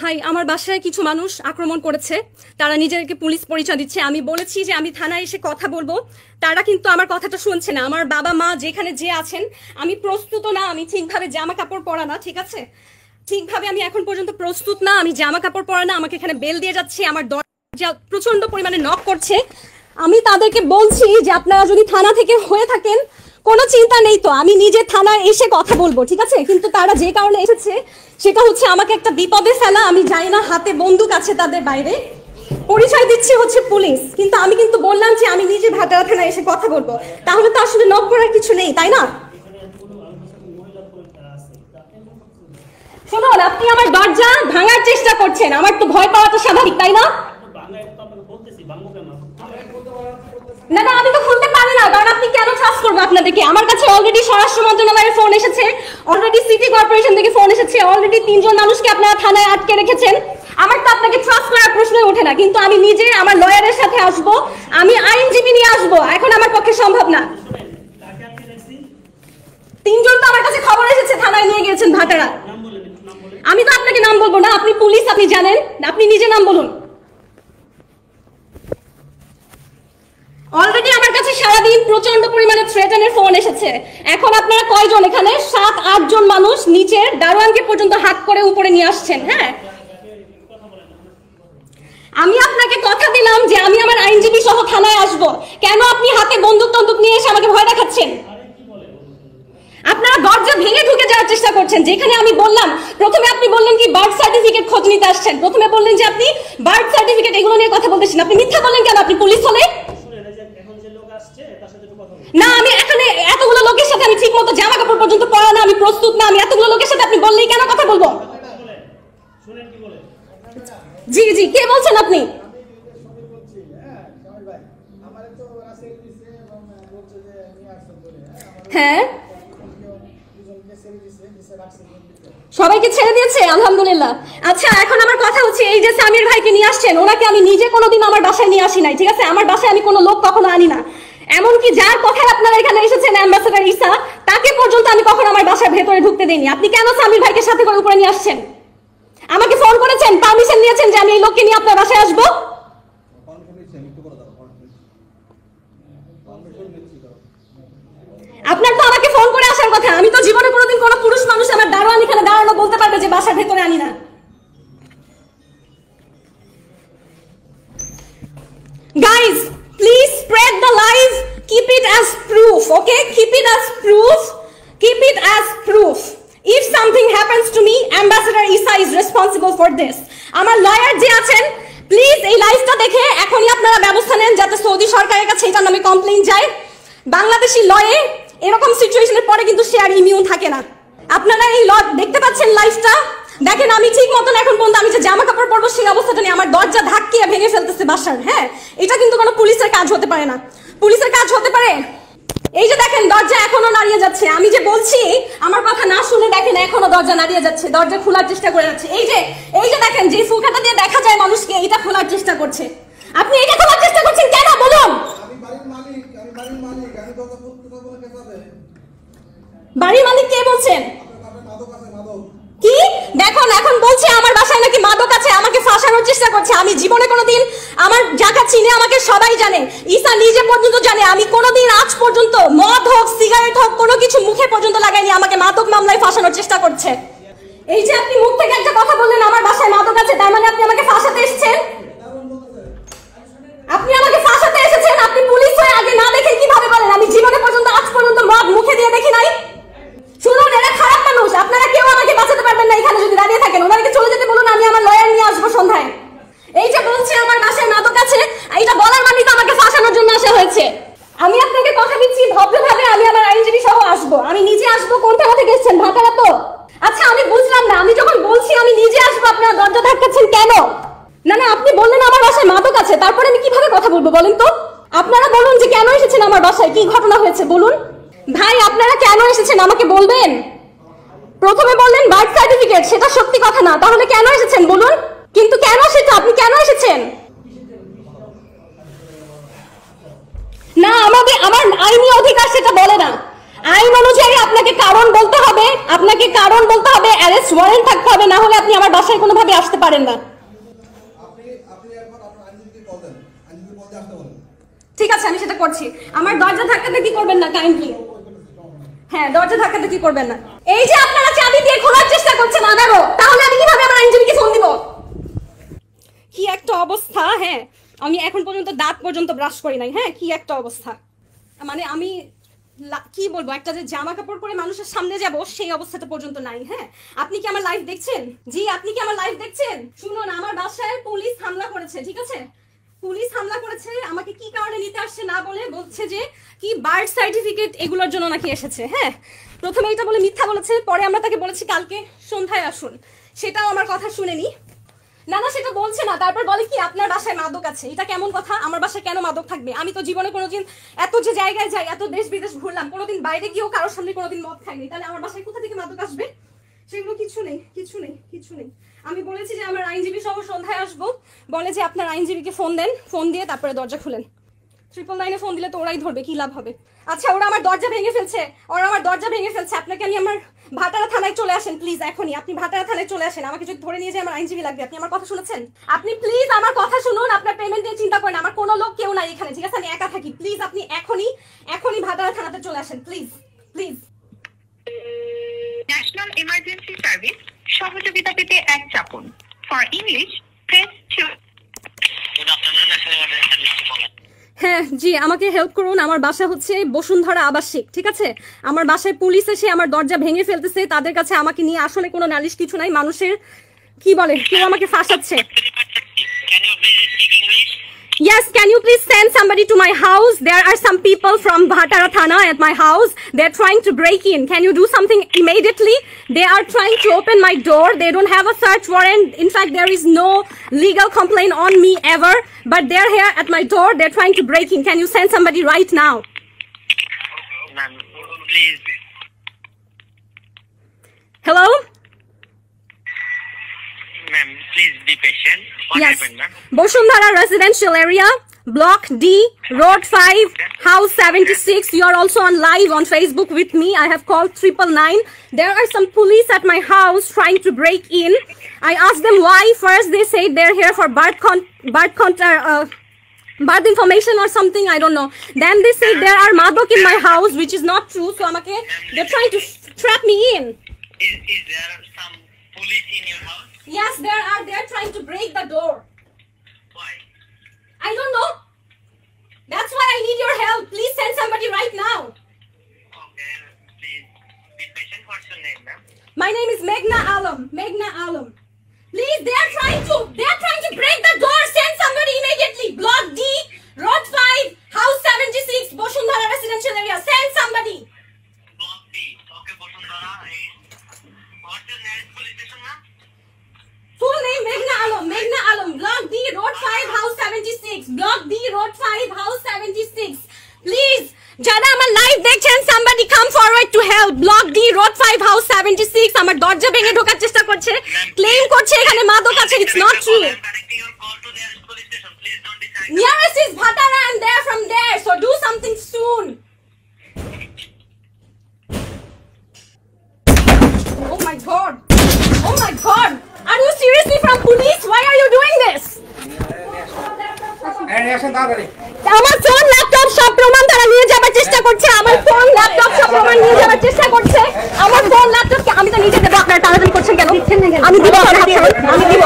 High, আমার বাসায় কিছু মানুষ আক্রমণ করেছে। তারা নিজেদেরকে পুলিশ পরিচয় দিচ্ছে। আমি বলেছি যে আমি থানায় এসে কথা বলবো, তারা কিন্তু আমার কথাটা শুনছে না। আমার বাবা মা যেখানে যে আছেন, আমি প্রস্তুত না, আমি ঠিকভাবে জামা কাপড় পরা না, ঠিক আছে, ঠিকভাবে আমি এখন পর্যন্ত প্রস্তুত না, আমি জামা কাপড় পরা না, আমাকে এখানে বেল দিয়ে যাচ্ছে, আমার দরজা প্রচন্ড পরিমাণে নক করছে। আমি তাদেরকে বলছি যে আপনারা যদি থানা থেকে হয়ে থাকেন কোনো চিন্তা নেই, তো আমি নিজে থানায় এসে কথা বলবো, ঠিক আছে। কিন্তু তারা যে কারণে এসেছে সেটা হচ্ছে আমাকে একটা বিপদে ফেলা। আমি জানি না, হাতে বন্দুক আছে তাদের, বাইরে পরিচয় দিচ্ছে হচ্ছে পুলিশ, কিন্তু আমি কিন্তু বললাম যে আমি নিজে ভাটারা থানায় এসে কথা বলবো। তাহলে তো আসলে নক করার কিছু নেই, তাই না? শুনুন, আপনি আমার দরজা ভাঙার চেষ্টা করছেন, আমার তো ভয় পাওয়াটা স্বাভাবিক, তাই না? না না, আমি তো খুলতে পারি না, কারণ আপনি কেন ট্রাস্ট করবো আপনাদেরকে? আমার কাছে অলরেডি স্বরাষ্ট্র মন্ত্রণালয়ের ফোন এসেছে, অলরেডি সিটি কর্পোরেশন থেকে ফোন এসেছে, অলরেডি 3 জন মানুষকে আপনারা থানায় আটকে রেখেছেন। আমার তো আপনাকে ট্রাস্ট করার প্রশ্নই ওঠে না। কিন্তু আমি নিজে আমার লয়ারের সাথে আসবো, আমি আইনজীবী নিয়ে আসবো, এখন আমার পক্ষে সম্ভব না। 3 জন তো আমার কাছে খবর এসেছে, থানায় নিয়ে গেছেন ভাটারা। আমি তো আপনাকে নাম বলবো না, আপনি পুলিশ, আপনি জানেন, আপনি নিজে নাম বলুন। অলরেডি আমার কাছে সারাদিন প্রচন্ড পরিমাণে থ্রেটানের ফোন এসেছে। এখন আপনারা কয়জন এখানে? 7-8 জন মানুষ নিচের দারোয়ানকে পর্যন্ত হাত করে উপরে নিয়ে আসছেন। হ্যাঁ, আমি আপনাকে কথা দিলাম যে আমি আমার আইনজীবী সহ থানায় আসব। কেন আপনি হাতে বন্দুক টন্দুক নিয়ে এসে আমাকে ভয় দেখাচ্ছেন? আপনারা দরজা ভেঙে ঢুকে যাওয়ার চেষ্টা করছেন। যেখানে আমি বললাম, প্রথমে আপনি বললেন কি বার্থ সার্টিফিকেট খোঁজ নিতে আসছেন, প্রথমে বললেন যে আপনি বার্থ সার্টিফিকেট এগুলো নিয়ে কথা বলতেছেন। আপনি মিথ্যা বললেন কেন? আপনি পুলিশ হলে না, আমি এখানে এতগুলো লোকের সাথে আমি ঠিক মতো জামা কাপড় পর্যন্ত পরা না, আমি প্রস্তুত না। আমি এতগুলো লোকের সাথে আপনি বললেই কেন কথা বলবো? জি জি, কে বলছেন আপনি? হ্যাঁ, সবাইকে ছেড়ে দিয়েছে, আলহামদুলিল্লাহ। আচ্ছা, এখন আমার কথা হচ্ছে, এই যে সামির ভাইকে নিয়ে আসছেন, ওনাকে আমি নিজে কোনোদিন আমার বাসায় নিয়ে আসি নাই, ঠিক আছে? আমার বাসায় আমি কোনো লোক কখনো আনি না। এমনকি যার কথায় আপনারা এখানে এসেছেন, অ্যাম্বাসেডর ঈসা, তাকে পর্যন্ত আমি কখনো আমার বাসার ভেতরে ঢুকতে দেইনি। আপনি কেন সামির ভাইকে সাথে করে উপরে নিয়ে আসছেন? আমাকে ফোন করেছেন, পারমিশন নিয়েছেন যে আমি এই লোককে নিয়ে আপনার বাসায় আসবো? আপনার তো আমাকে ফোন করে আসার কথা। আমি তো জীবনে কোনোদিন কোনো পুরুষ মানুষ আমার দারোয়ান এখানে দাঁড়ানো বলতে পারবে যে বাসার ভেতরে আনি না। Guys, please spread the lies. Keep it as proof, okay? Keep it as proof. Keep it as proof. If something happens to me, Ambassador Isa is responsible for this. আমার লয়ার যে আছেন, প্লিজ এই লাইভটা দেখে এখনই আপনারা ব্যবস্থা নেন যাতে সৌদি সরকারের কাছে এটার নামে কমপ্লেইন যায়। বাংলাদেশি লয়ে এরকম সিচুয়েশনের পরে কিন্তু সে আর ইমিউন থাকে না। আপনারা এই ল দেখতে পাচ্ছেন, লাইভটা দেখেন। আমি ঠিক মতন এখন পর্যন্ত আমি যে জামা কাপড় পরবো সেই অবস্থাটা নেই, আমার দরজা ধাক্কিয়ে ভেঙে ফেলতেছে বাসার। হ্যাঁ, এটা কিন্তু কোনো পুলিশের কাজ হতে পারে না। পুলিশের কাজ হতে পারে? এই যে দেখেন, দরজা এখনো নাড়িয়ে যাচ্ছে। আমি যে বলছি, আমার কথা না শুনে দেখেন এখনো দরজা নাড়িয়ে যাচ্ছে, দরজা খোলার চেষ্টা করে যাচ্ছে। এই যে দেখেন, যে ফুলকাটা দিয়ে দেখা যায় মানুষকে, এটা খোলার চেষ্টা করছে। আপনি এটা খোলার চেষ্টা করছেন কেন বলুন? বাড়ির মালিক কে বলছেন? কি দেখুন, এখন বলছে আমার বাসায় নাকি মাদক আছে, আমাকে ফাঁসানোর চেষ্টা করছে। আমি জীবনে কোনোদিন, আমার যাকে চিনে আমাকে সবাই জানে, ঈসা নিজে পর্যন্ত জানে, আমি কোনোদিন আজ পর্যন্ত মদ হোক সিগারেট হোক কোনো কিছু মুখে পর্যন্ত লাগাইনি। আমাকে মাদক মামলায় ফাঁসানোর চেষ্টা করছে। এই যে আপনি মুখ থেকে একটা কথা বললেন আমার বাসায় মাদক আছে, তার মানে আপনি আমাকে ফাঁসাতে এসেছেন। আপনি আমাকে ফাঁসাতে এসেছেন। আপনি পুলিশ হয়ে আগে না দেখে কিভাবে বলেন? আমি জীবনে পর্যন্ত আজ পর্যন্ত মদ মুখে দিয়ে দেখি নাই। শুনুন, এরা খারাপ মানুষ, আপনারা কেউ আমাকে বাঁচাতে পারবেন না এখানে যদি দাঁড়িয়ে থাকেন। ওনাকে চলে যেতে বলুন, আমি আমার লয়ার নিয়ে আসবো সন্ধ্যায়। এই যে বলছে আমার বাসায় মাদক আছে, এটা বলার মানে তো আমাকে ফাঁসানোর জন্য আসা হয়েছে। আমি আপনাকে কথা দিচ্ছি, ভদ্রভাবে আমি আমার আইনজীবী সহ আসবো, আমি নিজে আসবো। কোন থানা থেকে এসেছেন? ভাটারা তো? আচ্ছা, আমি বুঝলাম না, আমি যখন বলছি আমি নিজে আসবো, আপনারা দরজা ধাক্কাচ্ছেন কেন? না না, আপনি বললেন আমার বাসায় মাদক আছে, তারপরে আমি কিভাবে কথা বলবো বলেন তো? আপনারা বলুন যে কেন এসেছেন আমার বাসায়, কি ঘটনা হয়েছে বলুন। ভাই, আপনারা কেন এসেছেন আমাকে বলবেন? প্রথমে বললেন বার্থ সার্টিফিকেট, সেটা সত্যি কথা না, তাহলে কেন এসেছেন বলুন? কিন্তু কেন সেটা, আপনি কেন এসেছেন? না, আমার আইনি অধিকার সেটা বলে না। আইন অনুযায়ী আপনাকে কারণ বলতে হবে, আপনাকে কারণ বলতে হবে। অ্যারেস্ট ওয়ারেন্ট থাকতে হবে, না হলে আপনি আমার বাসায় কোনোভাবে আসতে পারেন না। ঠিক আছে, আমি সেটা করছি। আমার দরজা ধাক্কাতে কি করবেন না কাইন্ডলি? হ্যাঁ, দরজা ধাক্কাতে কি করবেন না। এই যে আপনারা চাবি দিয়ে খোলার চেষ্টা করছেন আবারও, তাহলে আমি কিভাবে আমার আইনজীবীকে ফোন দিব? কি একটা অবস্থা। হ্যাঁ, আমি এখন পর্যন্ত দাঁত পর্যন্ত ব্রাশ করি নাই। হ্যাঁ, কি একটা অবস্থা। মানে আমি কি বলবো, একটা যে জামা কাপড় পরে মানুষের সামনে যাব সেই অবস্থাটা পর্যন্ত নাই। হ্যাঁ, আপনি কি আমার লাইভ দেখছেন? জি, আপনি কি আমার লাইভ দেখছেন? শুনুন, আমার বাসায় পুলিশ হামলা করেছে, ঠিক আছে? পুলিশ হামলা করেছে, আমাকে কি কারণে নিতে আসছে না বলে বলছে যে কি বার্থ সার্টিফিকেট এগুলোর জন্য নাকি এসেছে। হ্যাঁ, প্রথমে এটা বলে মিথ্যা বলেছে, পরে আমরা তাকে বলেছি কালকে সন্ধ্যায় আসুন, সেটাও আমার কথা শুনেনি। না না, সেটা বলছে না। তারপর বলে কি আপনার বাসায় মাদক আছে। এটা কেমন কথা? আমার বাসায় কেন মাদক থাকবে? আমি তো জীবনে কোনোদিন এত যে জায়গায় যাই, এত দেশ বিদেশ ঘুরলাম, কোনোদিন বাইরে গিয়েও কারোর সামনে কোনোদিন মদ খাইনি, তাহলে আমার বাসায় কোথা থেকে মাদক আসবে? সেগুলো কিছু নেই, কিছু নেই, কিছু নেই। আমি বলেছি যে আমার আইনজীবী সহ সন্ধ্যায় আসবো, বলে যে আপনার আইনজীবীকে ফোন দেন, ফোন দিয়ে তারপরে দরজা খুলেন। 999-এ ফোন দিলে তো ওরাই ধরবে, কি লাভ হবে? আচ্ছা, ওরা আমার দরজা ভেঙে ফেলছে, আপনাকে আমি আমার ভাটারা থানায় চলে আসেন প্লিজ, এখনই আপনি ভাটারা থানায় চলে আসেন। আমাকে যদি ধরে নিয়ে যায় আমার আইনজীবী লাগবে। আপনি আমার কথা শুনেছেন? আপনি প্লিজ আমার কথা শুনুন। আপনার পেমেন্ট নিয়ে চিন্তা করেন, আমার কোনো লোক কেউ নাই এখানে, ঠিক আছে? আমি একা থাকি। প্লিজ আপনি এখনই ভাটারা থানাতে চলে আসেন, please please. National emergency service সহযোগিতা পেতে 1 চাপুন। For English press 2। Good afternoon, national emergency service. হ্যাঁ জি, আমাকে হেল্প করুন। আমার বাসা হচ্ছে বসুন্ধরা আবাসিক, ঠিক আছে? আমার বাসায় পুলিশ এসে আমার দরজা ভেঙে ফেলতেছে। তাদের কাছে আমাকে নিয়ে আসলে কোনো নালিশ কিছু নাই। মানুষের কি বলে, কেউ আমাকে ফাঁসাচ্ছে। Yes, can you please send somebody to my house? There are some people from Bhatara Thana at my house. They're trying to break in. Can you do something immediately? They are trying to open my door. They don't have a search warrant. In fact, there is no legal complaint on me ever. But they're here at my door. They're trying to break in. Can you send somebody right now? Ma'am, please. Hello? Ma'am, please be patient. What Yes. happened, ma'am? Bosundhara residential area, Block D, Road 5, House 76. You are also on live on Facebook with me. I have called 999. There are some police at my house trying to break in. I asked them why. First they say they're here for birth information or something, I don't know. Then they say there are madok in my house, which is not true. So they're trying to trap me in. Is there some police in your house? Yes, there are. They're trying to break the door. Why? I don't know. That's why I need your help. Please send somebody right now. Okay, please be patient. What's your name, ma'am? My name is Meghna Alam. Meghna Alam. Please, they're trying to break the door. Send somebody immediately. Block D, Road 5, House 76, Bosundhara residential area. Send somebody. Block B. Okay, Bosundhara. What's your nearest police station, ma'am? Full name Meghna Alam. Meghna Alam. Block D, Road 5, House 76. Block D, Road 5, House 76. Please, যারা আমার live দেখছেন, somebody come forward to help. Block D, Road 5, House 76. আমার দরজা ভেঙে ঢোকার চেষ্টা করছে, claim করছে এখানে মাদক আছে. It's not true. I'm directing your call to nearest police station. Please don't decide. Nearest is Bhatara and they're from there. So do something soon. Oh my God. Oh my God. Are you seriously from police? Why are you doing this? আমার phone laptop সব প্রমাণ তারা নিয়ে যাবার চেষ্টা করছে. আমার phone laptop সব প্রমাণ নিয়ে যাবার চেষ্টা করছে. আমার ফোন ল্যাপটপ আমি তো নিজে দেবো. আপনারা টানাটানি করছেন কেন? আমি দিব, আমি দিব.